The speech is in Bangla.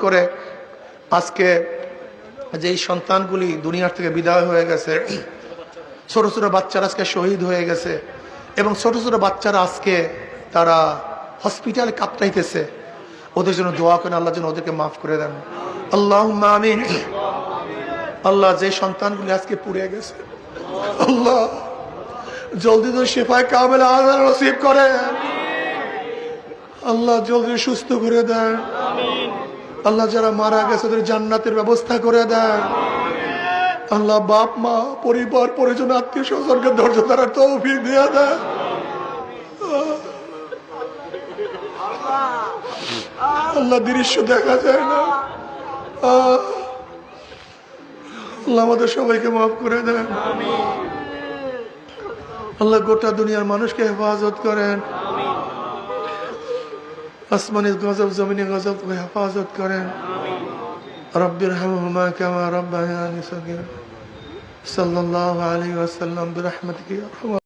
করে আজকে যে এই সন্তানগুলি দুনিয়ার থেকে বিদায় হয়ে গেছে, ছোট ছোট বাচ্চারা আজকে শহীদ হয়ে গেছে, এবং ছোট ছোট বাচ্চারা আজকে তারা হসপিটালে কাতরাইতেছে, ওদের জন্য দোয়া করেন, আল্লাহ যেন ওদেরকে মাফ করে দেন। আল্লাহুম্মা আমিন। আল্লাহ, যে সন্তানগুলি আজকে পুড়ে গেছে, আল্লাহ জলদি তো শিফায়ে কামিলা আজল নসিব করেন, আল্লাহ জলদি সুস্থ করে দেন। আল্লাহ যারা মারা গেছে ওদের জান্নাতের ব্যবস্থা করে দেন। আল্লাহ বাপ মা পরিবার পরিজন আত্মীয় স্বজনকে ধৈর্য ধরার তৌফিক দিয়ে দেন। আল্লাহ দৃশ্য দেখা যায় না, আল্লাহ আমাদের সবাইকে মাফ করে দেন। আল্লাহ গোটা দুনিয়ার মানুষকে হেফাজত করেন, আসমানি গজব জমিনি গজব হেফাজত করেন। রব্বিরহামহুমা কামা রাব্বায়ানি সগীরা। সাল্লাল্লাহু আলাইহি ওয়াসাল্লাম বিরহমাতিকা ইয়া আরহামার